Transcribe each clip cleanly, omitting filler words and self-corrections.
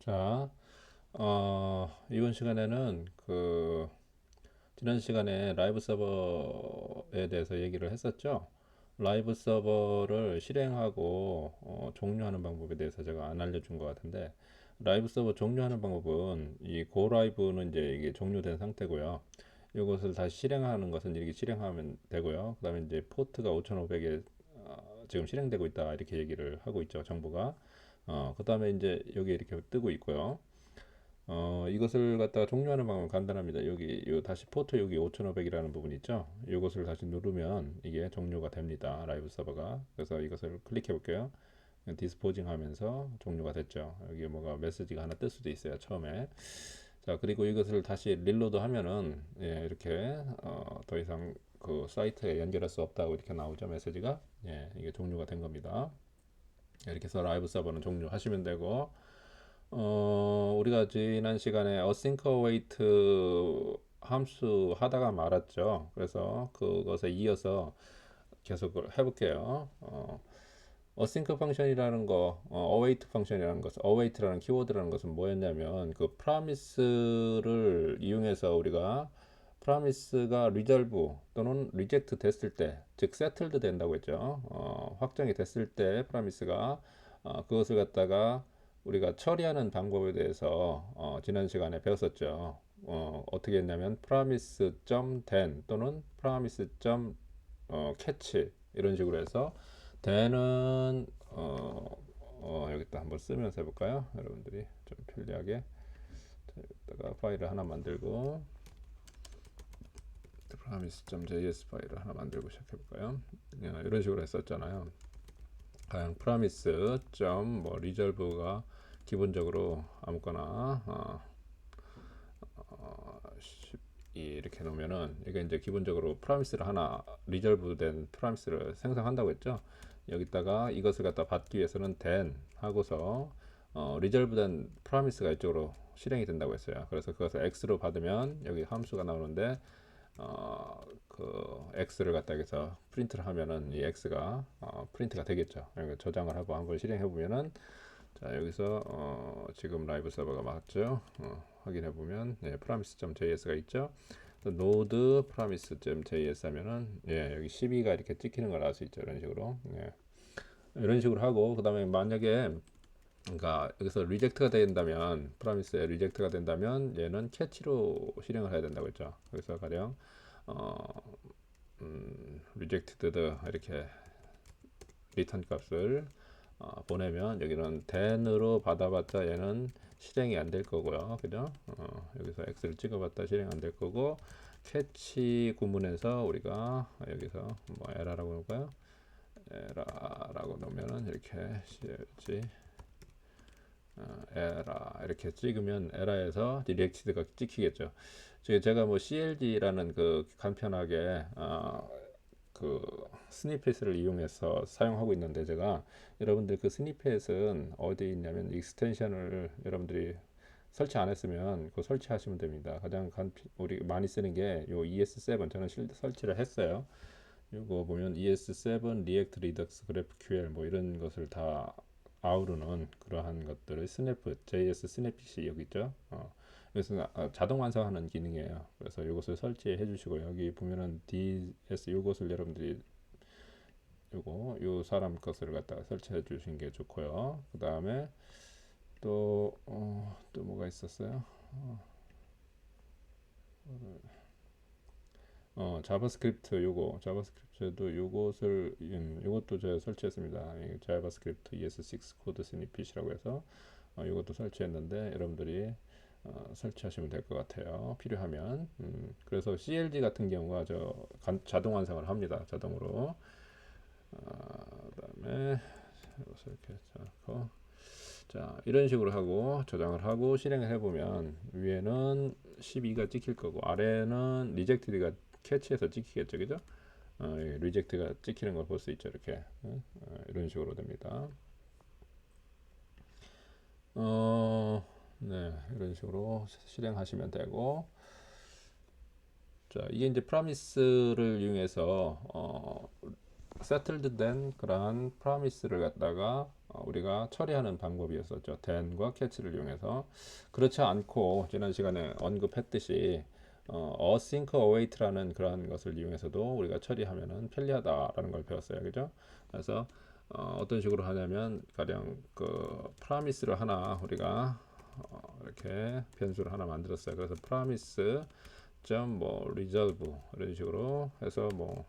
자, 이번 시간에는 지난 시간에 라이브 서버에 대해서 얘기를 했었죠. 라이브 서버를 실행하고 종료하는 방법에 대해서 제가 안 알려준 것 같은데, 라이브 서버 종료하는 방법은 이 고 라이브는 이제 이게 종료된 상태고요. 이것을 다시 실행하는 것은 이렇게 실행하면 되고요. 그다음에 이제 포트가 5500에 지금 실행되고 있다 이렇게 얘기를 하고 있죠, 정부가. 그다음에 이제 여기 이렇게 뜨고 있고요. 이것을 갖다가 종료하는 방법은 간단합니다. 여기 요 다시 포트 여기 5500이라는 부분 있죠. 이것을 다시 누르면 이게 종료가 됩니다. 라이브 서버가. 그래서 이것을 클릭해 볼게요. 디스포징 하면서 종료가 됐죠. 여기 뭐가 메시지가 하나 뜰 수도 있어요. 처음에. 자, 그리고 이것을 다시 릴로드 하면은 이렇게 더 이상 그 사이트에 연결할 수 없다고 이렇게 나오죠. 메시지가. 이게 종료가 된 겁니다. 이렇게 해서 라이브 서버는 종료하시면 되고 우리가 지난 시간에 async await 함수 하다가 말았죠. 그래서 그것에 이어서 계속 해볼게요. async 펑션이라는 거, await 펑션이라는 것, await라는 키워드라는 것은 뭐였냐면 그 프라미스를 이용해서 우리가 프라미스가 resolve 또는 reject 됐을 때, 즉 settled 된다고 했죠. 확정이 됐을 때 프라미스가 그것을 갖다가 우리가 처리하는 방법에 대해서 지난 시간에 배웠었죠. 어떻게 했냐면 promise.then 또는 promise.catch 이런 식으로 해서 then은 여기다 한번 쓰면서 해볼까요? 여러분들이 좀 편리하게. 자, 여기다가 파일을 하나 만들고 promise.js 파일을 하나 만들고 시작해볼까요? 이런 식으로 했었잖아요. 그냥 promise. 뭐 resolve가 기본적으로 아무거나 12 이렇게 놓으면은 이게 이제 기본적으로 프라미스를 하나 리졸브된 프라미스를 생성한다고 했죠. 여기다가 이것을 갖다 받기 위해서는 then 하고서 리졸브된 프라미스가 이쪽으로 실행이 된다고 했어요. 그래서 그것을 x로 받으면 여기 함수가 나오는데 그 x를 갖다 해서 프린트를 하면은 이 x가 프린트가 되겠죠. 그러니까 저장을 하고 한번 실행해 보면은 자 여기서 지금 라이브 서버가 맞죠? 확인해 보면 promise.js가 있죠. node promise.js 하면은 여기 12가 이렇게 찍히는 걸 알 수 있죠. 이런 식으로 이런 식으로 하고 그 다음에 만약에 그러니까 여기서 리젝트가 된다면 프라미스에 리젝트가 된다면 얘는 캐치로 실행을 해야 된다고 했죠. 그래서 가령 rejected 이렇게 리턴 값을 보내면 여기는 then으로 받아봤자 얘는 실행이 안 될 거고요. 그죠? 여기서 x를 찍어봤다 실행 안 될 거고 캐치 구문에서 우리가 여기서 뭐 에라라고 할까요? 에라라고 넣으면은 이렇게 CLG 에라 이렇게 찍으면 에라에서 디렉티드가 찍히겠죠. 제가 뭐 CLG라는 그 간편하게 그 스니펫을 이용해서 사용하고 있는데 제가 여러분들 그 스니펫은 어디에 있냐면 익스텐션을 여러분들이 설치 안 했으면 그 설치하시면 됩니다. 가장 우리 많이 쓰는 게 요 ES7 저는 설치를 했어요. 이거 보면 ES7 React Redux GraphQL 뭐 이런 것을 다 아우르는 그러한 것들을 스냅 JS 스냅핏이 여기 있죠. 그래서 자동 완성하는 기능이에요. 그래서 이것을 설치해 주시고 여기 보면은 DS 이것을 여러분들이 요 사람 것을 갖다가 설치해 주신 게 좋고요. 그 다음에 또 뭐가 있었어요? 자바스크립트 자바스크립트도 요것도 제가 설치했습니다. 자바스크립트 ES6 코드 스니핏이라고 해서 이것도 설치했는데 여러분들이 설치하시면 될 것 같아요. 필요하면. 그래서 CLG 같은 경우가 자동 완성을 합니다. 자동으로. 그다음에 이렇게 잡고 자 이런 식으로 하고 저장을 하고 실행을 해보면 위에는 12가 찍힐 거고 아래는 리젝티드가 캐치해서 찍히겠죠, 그죠? 리젝트가 찍히는 걸 볼 수 있죠, 이렇게. 이런 식으로 됩니다. 네, 이런 식으로 실행하시면 되고, 자, 이게 이제 프라미스를 이용해서 settled 된 그러한 프라미스를 갖다가 우리가 처리하는 방법이었었죠. then과 catch를 이용해서. 그렇지 않고 지난 시간에 언급했듯이 async await라는 그러한 것을 이용해서도 우리가 처리하면은 편리하다라는 걸 배웠어요. 그죠? 그래서 어떤 식으로 하냐면 가령 그 프라미스를 하나 우리가 이렇게 변수를 하나 만들었어요. 그래서 프라미스 뭐 resolve 이런 식으로 해서 뭐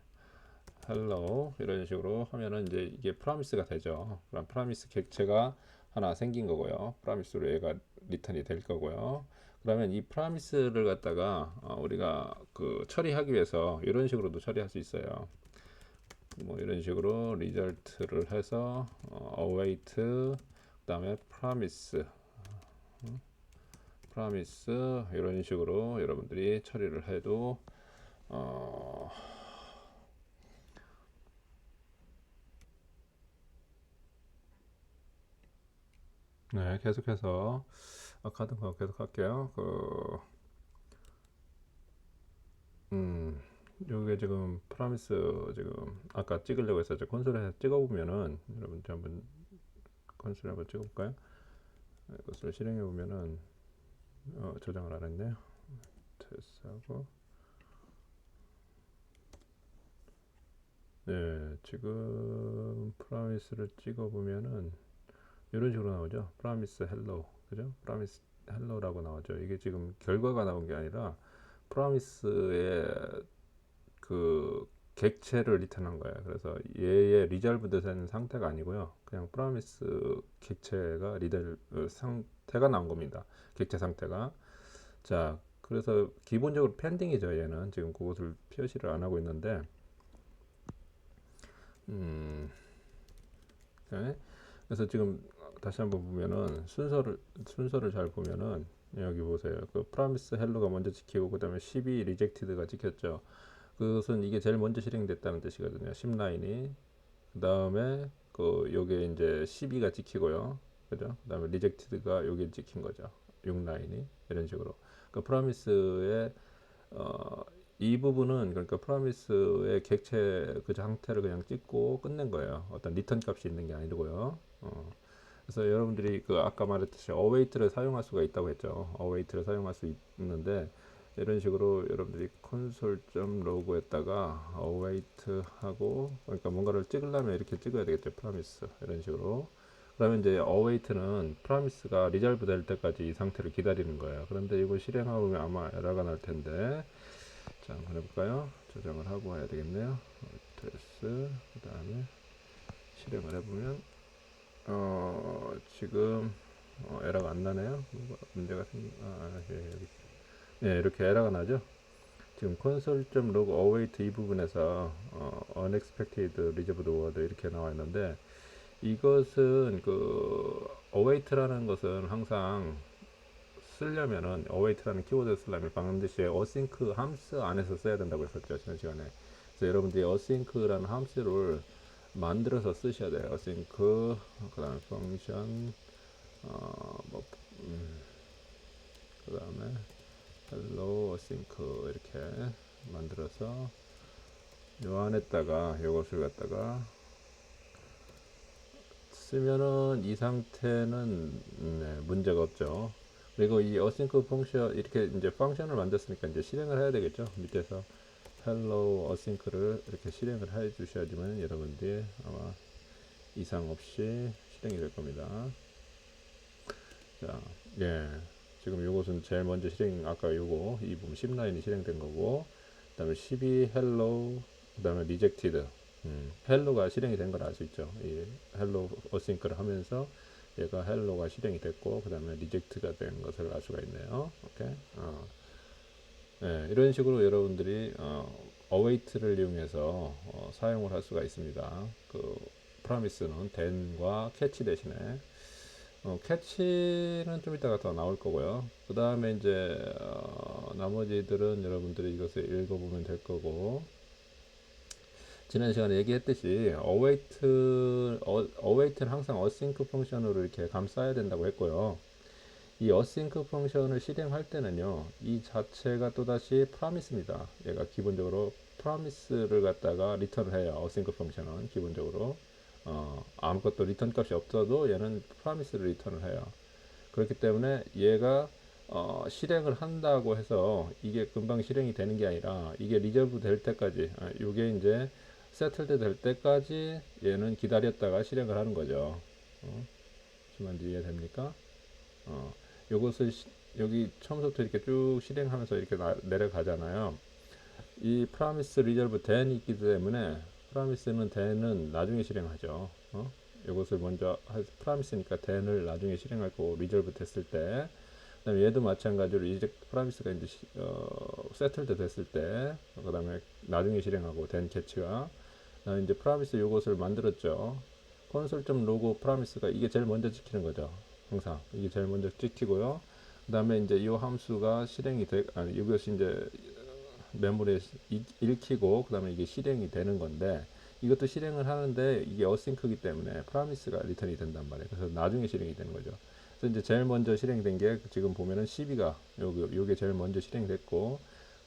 hello 이런 식으로 하면은 이제 이게 프라미스가 되죠. 그럼 프라미스 객체가 하나 생긴 거고요. 프라미스로 얘가 리턴이 될 거고요. 그러면 이 프라미스를 갖다가 우리가 그 처리하기 위해서 이런 식으로도 처리할 수 있어요. 뭐 이런 식으로 리절트를 해서 await 그다음에 프라미스 이런 식으로 여러분들이 처리를 해도 어, 네, 계속해서 아까도 계속 할게요. 요게 지금 프라미스 지금 아까 찍으려고 했었죠. 콘솔에 찍어보면은 여러분들 한번 콘솔에 한번 찍어볼까요? 이것을 실행해보면은 저장을 안 했네요. 테스트하고 네, 지금 프라미스를 찍어보면은 이런 식으로 나오죠. 프라미스 헬로 그죠? 프라미스 헬로라고 나오죠. 이게 지금 결과가 나온 게 아니라 프라미스의 그 객체를 리턴한 거예요. 그래서 얘의 리졸브드 된 상태가 아니고요. 그냥 프라미스 객체가 상태가 나온 겁니다. 객체 상태가. 자, 그래서 기본적으로 펜딩이죠. 얘는 지금 그것을 표시를 안 하고 있는데, 네. 그래서 지금 다시 한번 보면은 순서를 잘 보면은 여기 보세요. 그 프라미스 헬로가 먼저 찍히고 그다음에 12 리젝티드가 찍혔죠. 그것은 이게 제일 먼저 실행됐다는 뜻이거든요. 10라인이. 그다음에 그 요게 이제 12가 찍히고요. 그죠? 그다음에 리젝티드가 요게 찍힌 거죠. 6라인이 이런 식으로. 그 프라미스의 어, 이 부분은 그러니까 프라미스의 객체 그 상태를 그냥 찍고 끝낸 거예요. 어떤 리턴 값이 있는 게 아니고요. 그래서 여러분들이 그 아까 말했듯이 await를 사용할 수가 있다고 했죠. await를 사용할 수 있는데 이런 식으로 여러분들이 console.log에다가 await 하고 그러니까 뭔가를 찍으려면 이렇게 찍어야 되겠죠. promise 이런 식으로. 그러면 이제 await는 promise가 resolve 될 때까지 이 상태를 기다리는 거예요. 그런데 이거 실행하면 아마 에러가 날 텐데 자 한번 해볼까요? 저장을 하고 해야 되겠네요. 테스 그 다음에 실행을 해보면 지금 에러가 안 나네요. 뭐가 문제가 예, 여기. 예, 이렇게 에러가 나죠. 지금 console.log await 이 부분에서 unexpected reserved word 이렇게 나와 있는데 이것은 그 await라는 것은 항상 쓰려면은 await라는 키워드를 쓰려면 반드시 async 함수 안에서 써야 된다고 했었죠 지난 시간에. 그래서 여러분들이 async라는 함수를 만들어서 쓰셔야 돼요. async 그다음에 function 뭐 그다음에 hello async 이렇게 만들어서 요 안에다가 요것을 갖다가 쓰면은 이 상태는 문제가 없죠. 그리고 이 async 펑션 이렇게 이제 펑션을 만들었으니까 이제 실행을 해야 되겠죠. 밑에서 hello async를 이렇게 실행을 해 주셔야지만 여러분들이 아마 이상 없이 실행이 될 겁니다. 자, 예. 지금 요것은 제일 먼저 아까 요거, 이 부분 10라인이 실행된 거고, 그 다음에 12 hello, 그 다음에 rejected. hello가 실행이 된 걸 알 수 있죠. 이 hello async를 하면서 얘가 hello가 실행이 됐고, 그 다음에 reject가 된 것을 알 수가 있네요. 오케이. 네, 이런 식으로 여러분들이 await를 이용해서 사용을 할 수가 있습니다. 그 promise는 then과 catch 대신에 캐치는 좀 이따가 더 나올 거고요. 그 다음에 이제 나머지들은 여러분들이 이것을 읽어보면 될 거고 지난 시간에 얘기했듯이 await는 항상 async 펑션으로 이렇게 감싸야 된다고 했고요. 이 async 펑션을 실행할 때는요, 이 자체가 또다시 promise입니다. 얘가 기본적으로 프로미스를 갖다가 리턴을 해요. 어싱크 펑션은 기본적으로 아무것도 리턴 값이 없어도 얘는 프로미스를 리턴을 해요. 그렇기 때문에 얘가 실행을 한다고 해서 이게 금방 실행이 되는 게 아니라 이게 리저브 될 때까지 이게 이제 세틀드 될 때까지 얘는 기다렸다가 실행을 하는 거죠. 무슨 이해됩니까? 요것을 여기 처음부터 이렇게 쭉 실행하면서 이렇게 내려가잖아요. 이 프라미스 리저브 den이 있기 때문에 프라미스는 den은 나중에 실행하죠. 이것을 먼저 프라미스니까 den을 나중에 실행할 거고 리저브 됐을 때 그다음에 얘도 마찬가지로 이제 프라미스가 이제 세틀드 됐을 때 그다음에 나중에 실행하고 den 캐치가 그다음에 이제 프라미스 요것을 만들었죠. console.log 프라미스가 이게 제일 먼저 지키는 거죠. 항상 이게 제일 먼저 찍히고요. 그 다음에 이제 이 함수가 실행이 이것이 이제 메모리에 읽히고 그 다음에 이게 실행이 되는 건데 이것도 실행을 하는데 이게 어싱크이기 때문에 프라미스가 리턴이 된단 말이에요. 그래서 나중에 실행이 되는 거죠. 그래서 이제 제일 먼저 실행된 게 지금 보면은 12가 요게 제일 먼저 실행됐고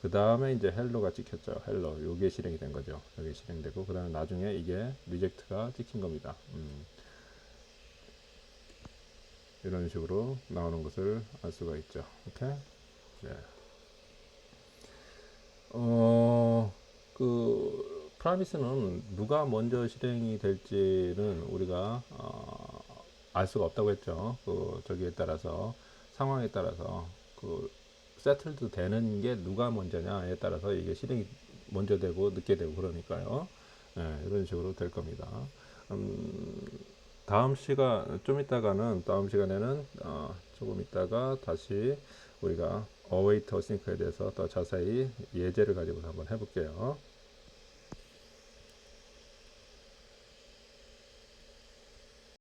그 다음에 이제 헬로가 찍혔죠. 헬로 요게 실행이 된 거죠. 여기 실행되고 그 다음에 나중에 이게 리젝트가 찍힌 겁니다. 이런 식으로 나오는 것을 알 수가 있죠. 오케이? 네. 프라미스는 누가 먼저 실행이 될지는 우리가 알 수가 없다고 했죠. 저기에 따라서 상황에 따라서 세틀드 되는 게 누가 먼저냐에 따라서 이게 실행이 먼저 되고 늦게 되고 그러니까요. 네, 이런 식으로 될 겁니다. 다음 시간에는 조금 있다가 다시 우리가 await async에 대해서 더 자세히 예제를 가지고 한번 해볼게요.